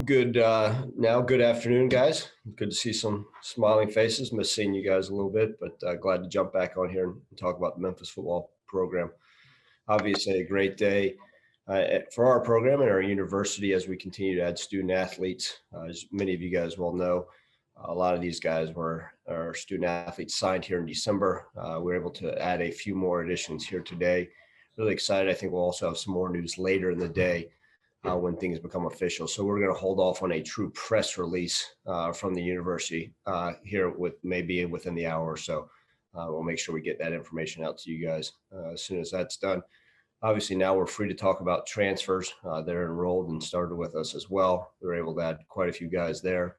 Good afternoon, guys. Good to see some smiling faces. Missed seeing you guys a little bit, but glad to jump back on here and talk about the Memphis football program. Obviously, a great day for our program and our university as we continue to add student athletes. As many of you guys will know, a lot of these guys were our student athletes signed here in December. We were able to add a few more additions here today. Really excited. I think we'll also have some more news later in the day when things become official. So we're going to hold off on a true press release from the university here with maybe within the hour or so. We'll make sure we get that information out to you guys as soon as that's done. Obviously, now we're free to talk about transfers. They're enrolled and started with us as well. We were able to add quite a few guys there.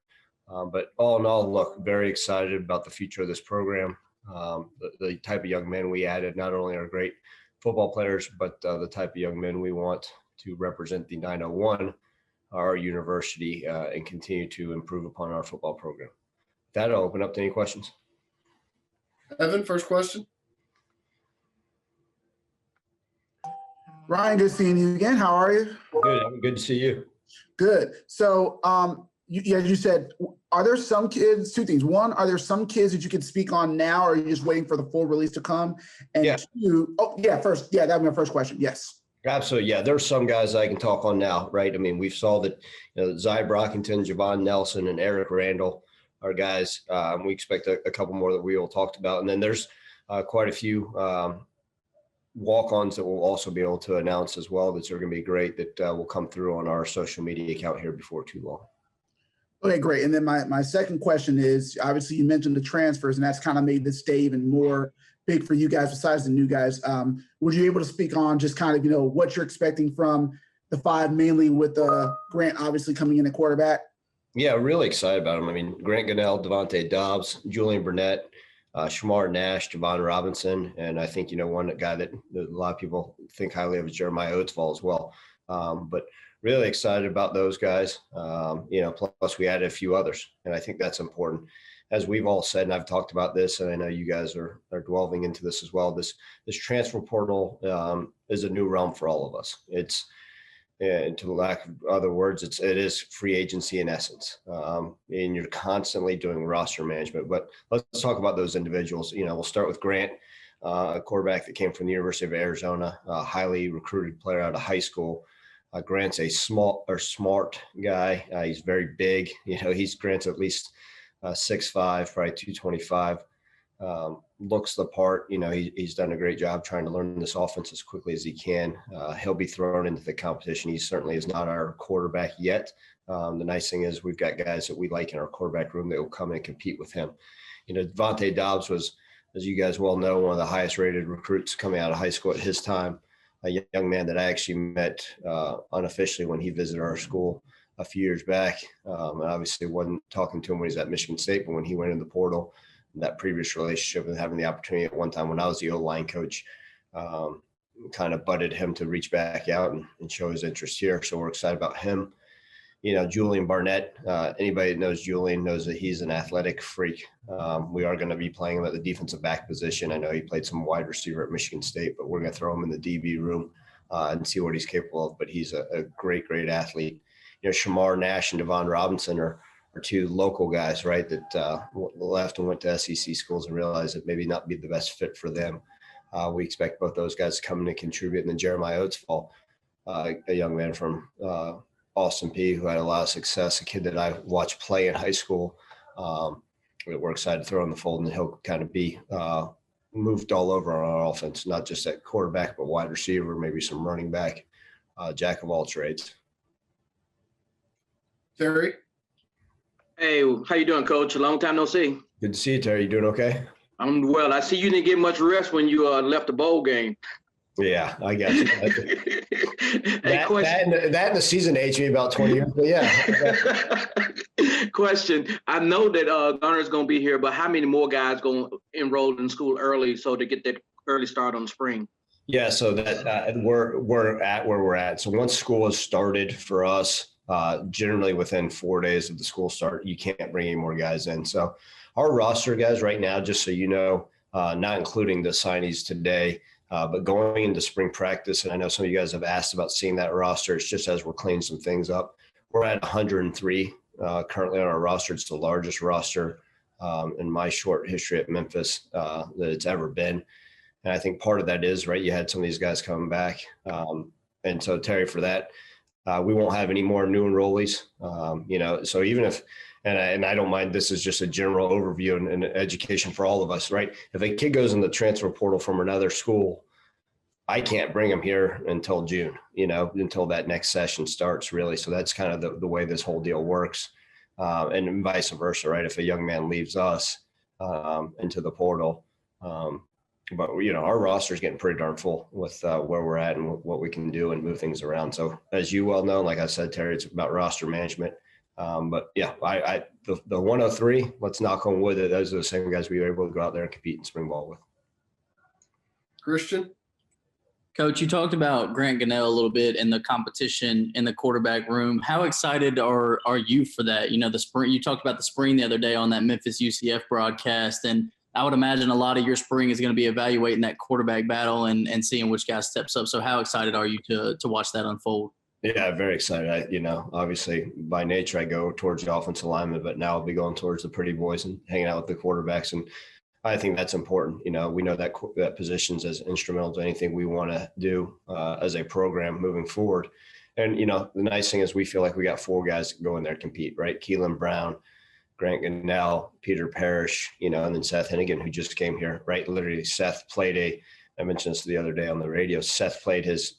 But all in all, look, very excited about the future of this program. The type of young men we added not only are great football players, but the type of young men we want to represent the 901, our university, and continue to improve upon our football program. With that, I'll open up to any questions. Evan, first question. Ryan, good seeing you again. How are you? Good. Evan, good to see you. Good. So, you said, are there some kids, two things. One, are there some kids that you can speak on now, or are you just waiting for the full release to come? And yeah. Two, that was my first question. Yes. Absolutely. Yeah. There's some guys I can talk on now, right? I mean, we saw that, Zy Brockington, Javon Nelson, and Eric Randall are guys. We expect a couple more that we all talked about. And then there's quite a few walk-ons that we'll also be able to announce as well that are going to be great that will come through on our social media account here before too long. Okay, great. And then my second question is, obviously you mentioned the transfers, and that's kind of made this day even more big for you guys besides the new guys. Would you be able to speak on just kind of, what you're expecting from the five, mainly with Grant obviously coming in at quarterback? Yeah, really excited about him. I mean, Grant Gunnell, Devontae Dobbs, Julian Burnett, Shamar Nash, Javon Robinson, and I think, one guy that a lot of people think highly of is Jeremiah Oatsfall as well. But really excited about those guys. Plus we added a few others, and I think that's important. As we've all said, and I've talked about this, and I know you guys are delving into this as well, this transfer portal is a new realm for all of us. It's, and to lack of other words, it is free agency in essence. And you're constantly doing roster management. But let's talk about those individuals. We'll start with Grant, a quarterback that came from the University of Arizona, a highly recruited player out of high school. Grant's a smart guy. He's very big. Grant's at least 6'5", probably 225. Looks the part. He's done a great job trying to learn this offense as quickly as he can. He'll be thrown into the competition. He certainly is not our quarterback yet. The nice thing is we've got guys that we like in our quarterback room that will come and compete with him. Devontae Dobbs was, as you guys well know, one of the highest rated recruits coming out of high school at his time. A young man that I actually met unofficially when he visited our school a few years back. And obviously wasn't talking to him when he was at Michigan State, but when he went in the portal, that previous relationship and having the opportunity at one time when I was the O-line coach kind of butted him to reach back out and show his interest here. So we're excited about him. Julian Barnett, anybody that knows Julian knows that he's an athletic freak. We are going to be playing him at the defensive back position. I know he played some wide receiver at Michigan State, but we're going to throw him in the DB room and see what he's capable of. But he's a great, great athlete. Shamar Nash and Devon Robinson are two local guys, right, that left and went to SEC schools and realized that maybe not be the best fit for them. We expect both those guys to come in and contribute. And then Jeremiah Oatsfall, a young man from Austin P, who had a lot of success, a kid that I watched play in high school. We're excited to throw in the fold, and he'll kind of be moved all over on our offense, not just at quarterback, but wide receiver, maybe some running back, jack of all trades. Terry. Hey, how you doing, Coach? A long time no see. Good to see you, Terry. You doing okay? I'm well. I see you didn't get much rest when you left the bowl game. Yeah, I got you. that and the season aged me about 20 years, but yeah. Question. I know that Gunner's going to be here, but how many more guys going to enroll in school early so to get that early start on the spring? Yeah, so that we're at where we're at. So once school has started for us, generally within 4 days of the school start, you can't bring any more guys in. So our roster guys right now, just so you know, not including the signees today, but going into spring practice, and I know some of you guys have asked about seeing that roster. It's just as we're cleaning some things up. we're at 103 currently on our roster. It's the largest roster in my short history at Memphis that it's ever been. And I think part of that is, right, you had some of these guys coming back. And so, Terry, for that, we won't have any more new enrollees. So even if, and I don't mind, this is just a general overview and education for all of us, right? If a kid goes in the transfer portal from another school, I can't bring them here until June, until that next session starts, really. So that's kind of the way this whole deal works. And vice versa, right? If a young man leaves us into the portal, but our roster is getting pretty darn full with where we're at and what we can do and move things around. So as you well know, like I said, Terry, it's about roster management. But yeah, the 103, let's knock on wood that those are the same guys we were able to go out there and compete in spring ball with. Christian? Coach, you talked about Grant Gunnell a little bit and the competition in the quarterback room. How excited are you for that? The spring, you talked about the spring the other day on that Memphis UCF broadcast, and I would imagine a lot of your spring is going to be evaluating that quarterback battle and seeing which guy steps up. So how excited are you to watch that unfold? Yeah, very excited. Obviously by nature I go towards the offensive lineman, but now I'll be going towards the pretty boys and hanging out with the quarterbacks. And I think that's important. We know that position's as instrumental to anything we want to do as a program moving forward. And, the nice thing is we feel like we got 4 guys that go in there to compete, right? Keelan Brown, Grant Gunnell, Peter Parrish, and then Seth Hennigan, who just came here, right? Literally, Seth played I mentioned this the other day on the radio. Seth played his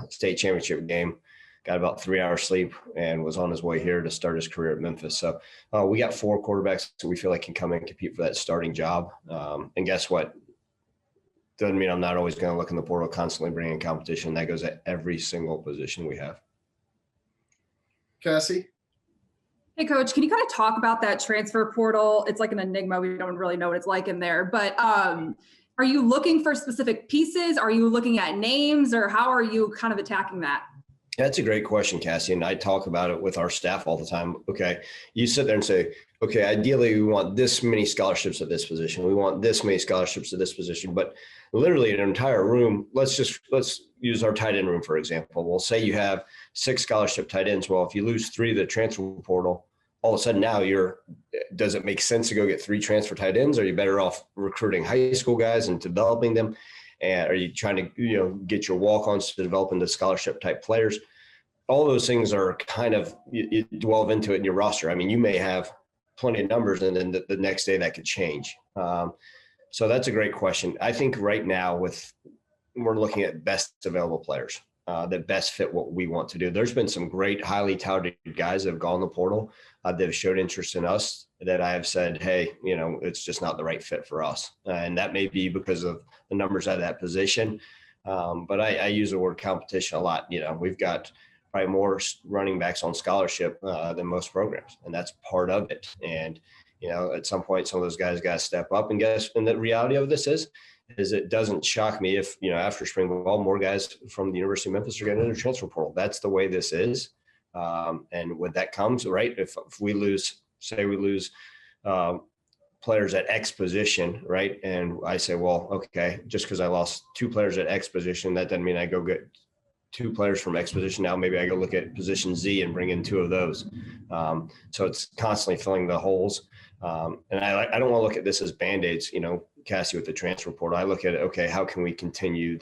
state championship game, got about 3 hours sleep, and was on his way here to start his career at Memphis. So we got 4 quarterbacks that we feel like can come in and compete for that starting job. And guess what? Doesn't mean I'm not always going to look in the portal, constantly bringing competition. That goes at every single position we have. Cassie? Hey, Coach, can you kind of talk about that transfer portal? It's like an enigma. We don't really know what it's like in there. But are you looking for specific pieces? Are you looking at names? Or how are you kind of attacking that? That's a great question, Cassie. And I talk about it with our staff all the time. Okay. You sit there and say, okay, ideally we want this many scholarships at this position. We want this many scholarships at this position, but literally an entire room, let's use our tight end room, for example. We'll say you have 6 scholarship tight ends. Well, if you lose 3 to the transfer portal, all of a sudden now does it make sense to go get 3 transfer tight ends? Or are you better off recruiting high school guys and developing them? And are you trying to, get your walk-ons to develop into scholarship type players? All those things are kind of, you delve into it in your roster. I mean, you may have plenty of numbers and then the next day that could change. So that's a great question. I think right now we're looking at best available players that best fit what we want to do. There's been some great, highly touted guys that have gone the portal that have showed interest in us that I have said, hey, it's just not the right fit for us. And that may be because of the numbers at that position. But I use the word competition a lot. We've got probably more running backs on scholarship than most programs. And that's part of it. And, at some point, some of those guys got to step up and and the reality of this is it doesn't shock me if, after spring ball, more guys from the University of Memphis are getting into the transfer portal. That's the way this is. And when that comes, right, if we lose, say we lose players at X position, right? And I say, well, okay, just because I lost 2 players at X position, that doesn't mean I go get 2 players from X position. Now maybe I go look at position Z and bring in 2 of those. So it's constantly filling the holes. And I don't want to look at this as Band-Aids, Cassie, with the transfer portal. I look at it, okay, how can we continue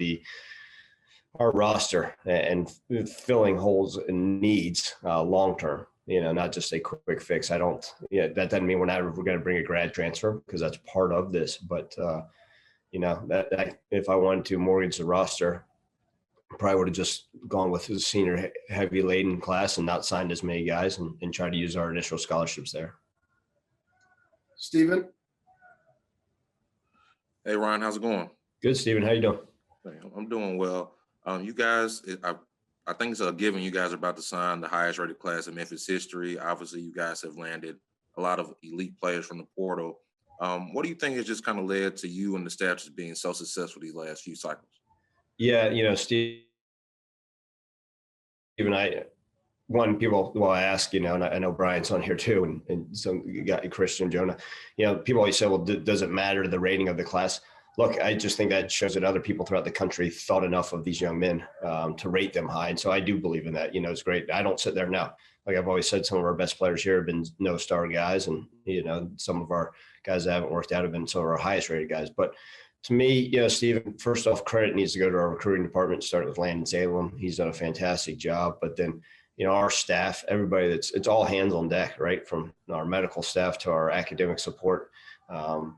our roster and filling holes and needs long-term, not just a quick fix. that doesn't mean we're going to bring a grad transfer because that's part of this. But, that if I wanted to mortgage the roster, probably would have just gone with the senior heavy laden class and not signed as many guys and try to use our initial scholarships there. Steven? Hey, Ryan, how's it going? Good, Steven. How you doing? I'm doing well. You guys, I think it's a given you guys are about to sign the highest rated class in Memphis history. Obviously, you guys have landed a lot of elite players from the portal. What do you think has just kind of led to you and the staff just being so successful these last few cycles? Yeah, Steve and I people will ask, and I know Brian's on here too, and some you got Christian, Jonah, people always say, well, does it matter the rating of the class? look, I just think that shows that other people throughout the country thought enough of these young men to rate them high. And so I do believe in that. It's great. I don't sit there now. Like I've always said, some of our best players here have been no-star guys. And, some of our guys that haven't worked out have been some of our highest rated guys. But to me, Steven, first off, credit needs to go to our recruiting department, starting with Landon Salem. He's done a fantastic job. But then, our staff, everybody it's all hands on deck, right? From our medical staff to our academic support,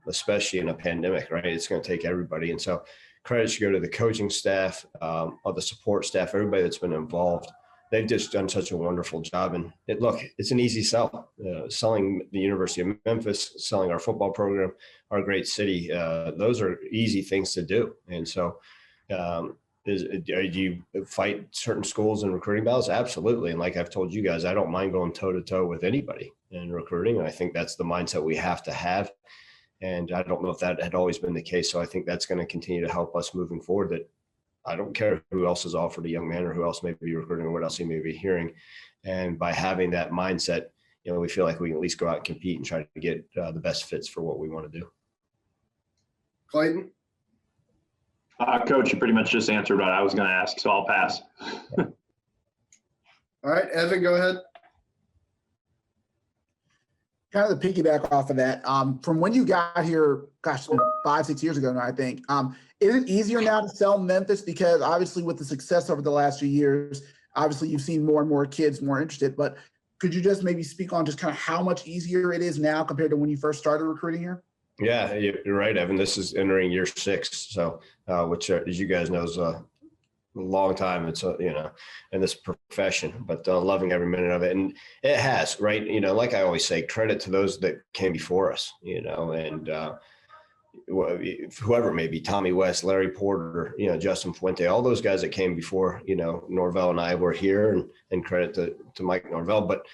especially in a pandemic, right? It's going to take everybody. And so credit should go to the coaching staff, or the support staff, everybody that's been involved. They've just done such a wonderful job. And it's an easy sell. Selling the University of Memphis, selling our football program, our great city, those are easy things to do. And so do you fight certain schools in recruiting battles? Absolutely. And like I've told you guys, I don't mind going toe-to-toe with anybody in recruiting. And I think that's the mindset we have to have. And I don't know if that had always been the case. So I think that's going to continue to help us moving forward, that I don't care who else is offered a young man or who else may be recruiting or what else he may be hearing. And by having that mindset, we feel like we can at least go out and compete and try to get the best fits for what we want to do. Clayton? Coach, you pretty much just answered what I was going to ask, so I'll pass. All right, Evan, go ahead. Kind of to piggyback off of that, from when you got here, 5-6 years ago now, I think, is it easier now to sell Memphis? Because obviously with the success over the last few years, obviously you've seen more and more kids more interested, but could you just maybe speak on just kind of how much easier it is now compared to when you first started recruiting here? Yeah, you're right, Evan. This is entering year 6. So, which, as you guys know, is a long time. It's, in this profession, but loving every minute of it. And it has, right? Like I always say, credit to those that came before us, and whoever it may be, Tommy West, Larry Porter, Justin Fuente, all those guys that came before, Norvell and I were here, and credit to Mike Norvell. But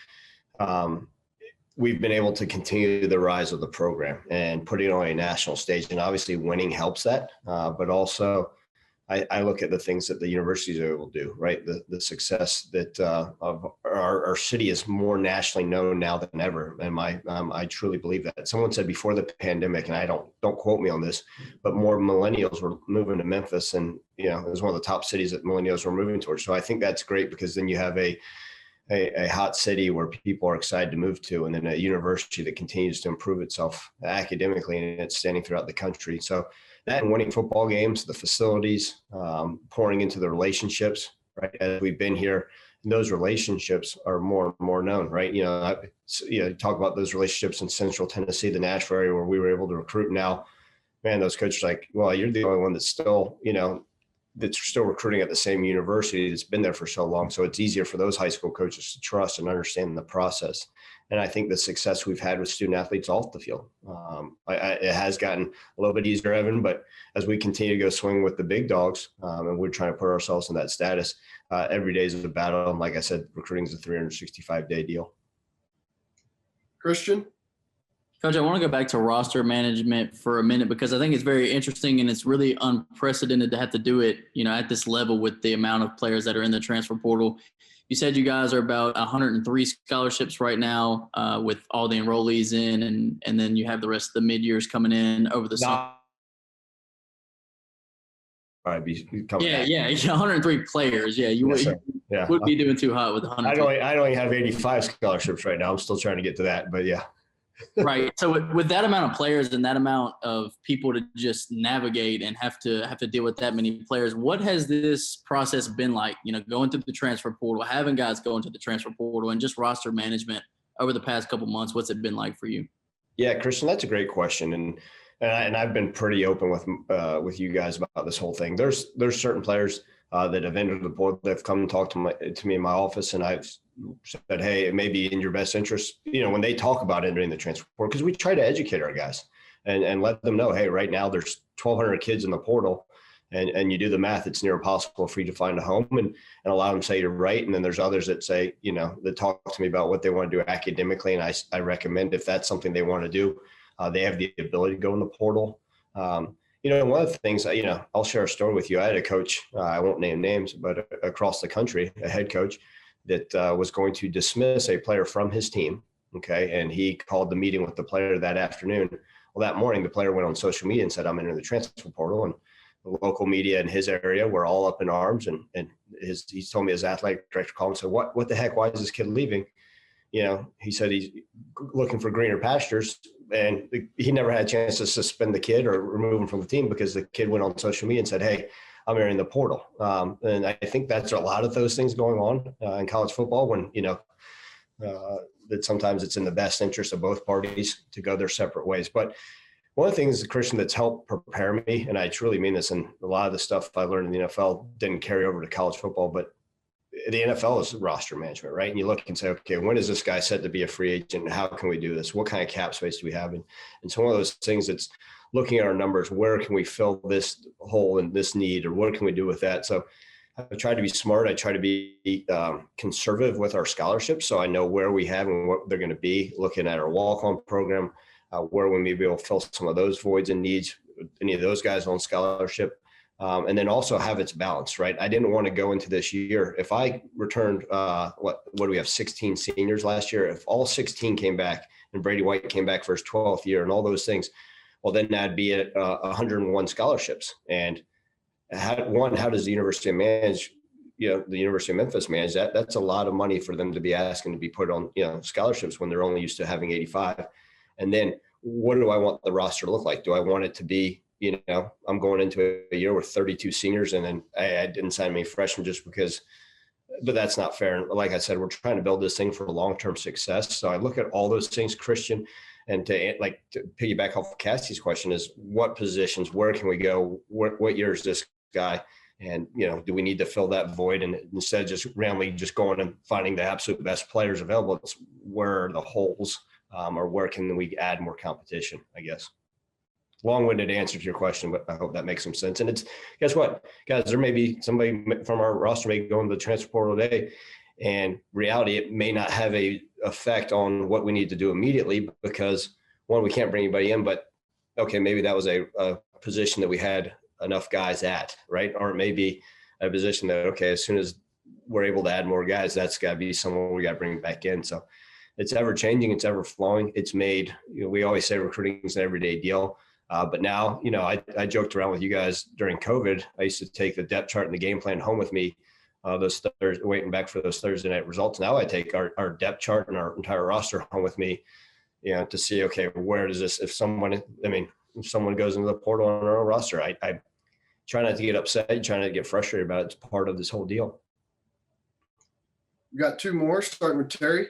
we've been able to continue the rise of the program and put it on a national stage. And obviously winning helps that. But also I look at the things that the universities are able to do, right? The success that of our city is more nationally known now than ever. And I truly believe that. Someone said before the pandemic, and I don't quote me on this, but more millennials were moving to Memphis, and it was one of the top cities that millennials were moving towards. So I think that's great, because then you have a hot city where people are excited to move to, and then a university that continues to improve itself academically, and it's standing throughout the country. So that and winning football games, the facilities, pouring into the relationships, right? As we've been here, those relationships are more and more known, right? Talk about those relationships in Central Tennessee, the Nashville area, where we were able to recruit. Now, man, those coaches are like, well, you're the only one that's still, that's still recruiting at the same university that's been there for so long. So it's easier for those high school coaches to trust and understand the process. And I think the success we've had with student athletes off the field, it has gotten a little bit easier, Evan, but as we continue to go swing with the big dogs, and we're trying to put ourselves in that status, every day is a battle. And like I said, recruiting is a 365-day deal. Christian? Coach, I want to go back to roster management for a minute, because I think it's very interesting, and it's really unprecedented to have to do it, at this level with the amount of players that are in the transfer portal. You said you guys are about 103 scholarships right now, with all the enrollees in, and then you have the rest of the mid-years coming in over the summer. All right, be coming back. Yeah, 103 players. Yeah, you would be doing too hot with 100. I only have 85 scholarships right now. I'm still trying to get to that, but yeah. Right. So with that amount of players and that amount of people to just navigate and have to deal with that many players, what has this process been like, going through the transfer portal, having guys go into the transfer portal, and just roster management over the past couple months? What's it been like for you? Yeah, Christian, that's a great question. And I've been pretty open with you guys about this whole thing. There's certain players that have entered the portal that have come and talked to me in my office, and I've said, hey, it may be in your best interest, when they talk about entering the transfer portal, because we try to educate our guys and let them know, hey, right now there's 1,200 kids in the portal, and you do the math, it's near impossible for you to find a home, and allow them to say you're right. And then there's others that say, that talk to me about what they want to do academically, and I recommend, if that's something they want to do, they have the ability to go in the portal. One of the things, I'll share a story with you. I had a coach, I won't name names, but across the country, a head coach that was going to dismiss a player from his team. Okay. And he called the meeting with the player that afternoon Well, that morning, the player went on social media and said, I'm entering the transfer portal. And the local media in his area were all up in arms. And he told me his athletic director called and said, what the heck? Why is this kid leaving? You know, he said he's looking for greener pastures, and he never had a chance to suspend the kid or remove him from the team because the kid went on social media and said, hey, I'm entering the portal. And I think that's a lot of those things going on in college football when, you know, that sometimes it's in the best interest of both parties to go their separate ways. But one of the things, Christian, that's helped prepare me, and I truly mean this, and a lot of the stuff I learned in the NFL didn't carry over to college football, but the NFL is roster management, right? And you look and say, okay, when is this guy set to be a free agent? How can we do this? What kind of cap space do we have? And so one of those things that's looking at our numbers, where can we fill this hole and this need, or what can we do with that? So I try to be smart. I try to be conservative with our scholarships, so I know where we have and what they're going to be, looking at our walk-on program, where we may be able to fill some of those voids and needs, any of those guys on scholarship. And then also have its balance, right? I didn't want to go into this year. If I returned, what do we have, 16 seniors last year? If all 16 came back and Brady White came back for his 12th year and all those things, well, then that'd be at 101 scholarships. And how does the university manage, the University of Memphis manage that? That's a lot of money for them to be asking to be put on, scholarships when they're only used to having 85. And then what do I want the roster to look like? Do I want it to be, I'm going into a year with 32 seniors, and then I didn't sign many freshmen just because, but that's not fair. And like I said, we're trying to build this thing for long-term success. So I look at all those things, Christian, and to piggyback off of Cassie's question is, what positions, where can we go? What year is this guy? And, do we need to fill that void? And instead of just randomly just going and finding the absolute best players available, it's where are the holes, or where can we add more competition, I guess. Long-winded answer to your question, but I hope that makes some sense. And it's, guess what, guys, there may be somebody from our roster may go into the transfer portal today, and reality, it may not have a effect on what we need to do immediately because, one, we can't bring anybody in, but okay, maybe that was a position that we had enough guys at, right? Or it may be a position that, okay, as soon as we're able to add more guys, that's got to be someone we got to bring back in. So it's ever changing, it's ever flowing. It's made, we always say recruiting is an everyday deal. But now, I joked around with you guys during COVID. I used to take the depth chart and the game plan home with me, waiting back for those Thursday night results. Now I take our depth chart and our entire roster home with me, to see, okay, where does this, if someone goes into the portal on our own roster, I try not to get upset, try not to get frustrated about it. It's part of this whole deal. We got two more, starting with Terry.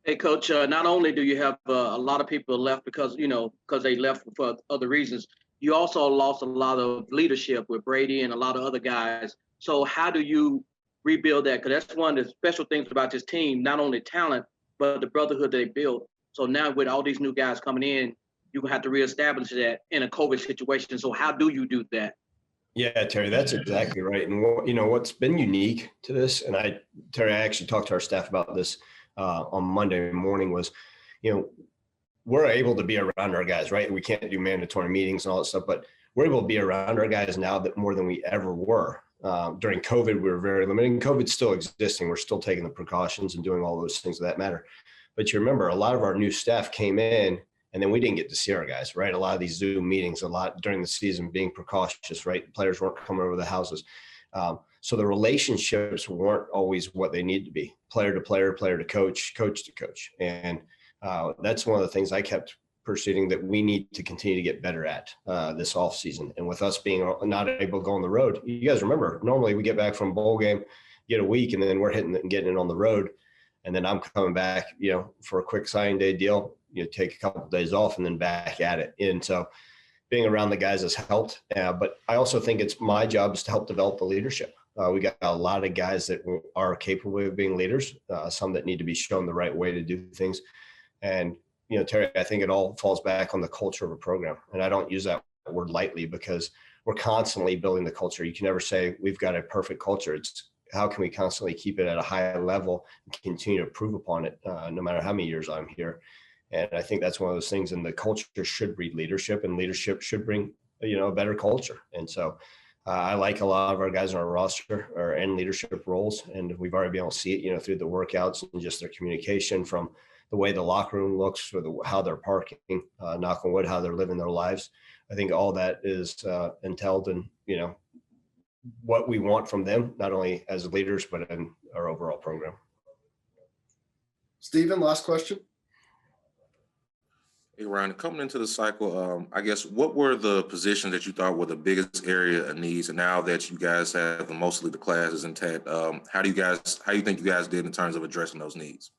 Hey, Coach, not only do you have a lot of people left because they left for other reasons, you also lost a lot of leadership with Brady and a lot of other guys. So how do you rebuild that? Because that's one of the special things about this team, not only talent, but the brotherhood they built. So now with all these new guys coming in, you have to reestablish that in a COVID situation. So how do you do that? Yeah, Terry, that's exactly right. And what's been unique to this, and Terry, I actually talked to our staff about this on Monday morning, was, we're able to be around our guys, right? We can't do mandatory meetings and all that stuff, but we're able to be around our guys now that more than we ever were. During COVID, we were very limited, and COVID's still existing. We're still taking the precautions and doing all those things that matter. But you remember, a lot of our new staff came in, and then we didn't get to see our guys, right? A lot of these Zoom meetings, a lot during the season, being precautious, right? Players weren't coming over the houses. So the relationships weren't always what they need to be, player to player, player to coach, coach to coach. And that's one of the things I kept proceeding that we need to continue to get better at this off season. And with us being not able to go on the road, you guys remember, normally we get back from a bowl game, get a week, and then we're hitting it and getting it on the road. And then I'm coming back, for a quick signing day deal, take a couple of days off and then back at it. And so being around the guys has helped. But I also think it's my job is to help develop the leadership. We got a lot of guys that are capable of being leaders, some that need to be shown the right way to do things. And, Terry, I think it all falls back on the culture of a program. And I don't use that word lightly because we're constantly building the culture. You can never say we've got a perfect culture. It's how can we constantly keep it at a high level and continue to improve upon it, no matter how many years I'm here. And I think that's one of those things, and the culture should breed leadership, and leadership should bring, a better culture. And so I like a lot of our guys on our roster are in leadership roles, and we've already been able to see it, through the workouts and just their communication from the way the locker room looks, or how they're parking, knock on wood, how they're living their lives. I think all that is entailed in, what we want from them, not only as leaders, but in our overall program. Stephen, last question. Hey, Ryan, coming into the cycle, I guess, what were the positions that you thought were the biggest area of needs? And now that you guys have mostly the classes intact, how do you think you guys did in terms of addressing those needs?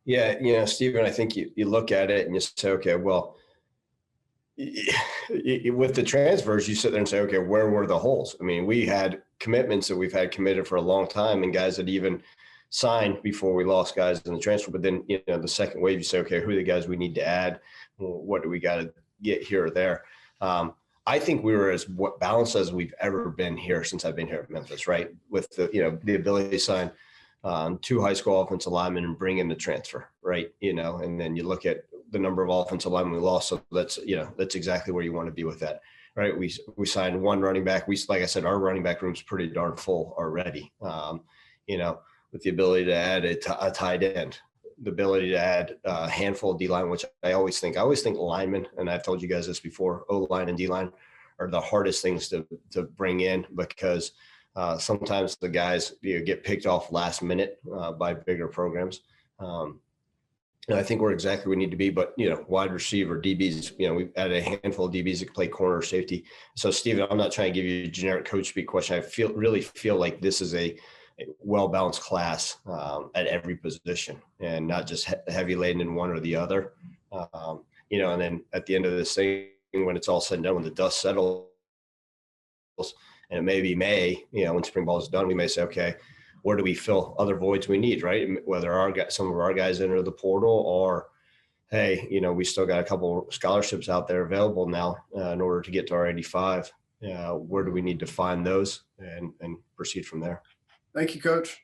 Yeah, Stephen, I think you look at it and you say, okay, well, with the transfers, you sit there and say, okay, where were the holes? I mean, we had commitments that we've had committed for a long time, and guys that even signed before we lost guys in the transfer. But then, the second wave, you say, okay, who are the guys we need to add? What do we got to get here or there? I think we were as balanced as we've ever been here since I've been here at Memphis, right? With the ability to sign 2 high school offensive linemen and bring in the transfer, right? And then you look at the number of offensive linemen we lost. So that's exactly where you want to be with that, right? We signed 1 running back. Like I said, our running back room's pretty darn full already. With the ability to add a tight end, the ability to add a handful of D-line, which I always think linemen, and I've told you guys this before, O-line and D-line are the hardest things to bring in, because sometimes the guys get picked off last minute by bigger programs. And I think we're exactly where we need to be, but wide receiver, DBs, we've added a handful of DBs that can play corner or safety. So Steven, I'm not trying to give you a generic coach speak question. I really feel like this is a well-balanced class at every position, and not just heavy laden in one or the other. And then at the end of this thing, when it's all said and done, when the dust settles, and it may be May, when spring ball is done, we may say, okay, where do we fill other voids we need, right? Whether some of our guys enter the portal, or, hey, we still got a couple scholarships out there available now in order to get to our 85. Where do we need to find those and proceed from there? Thank you, Coach.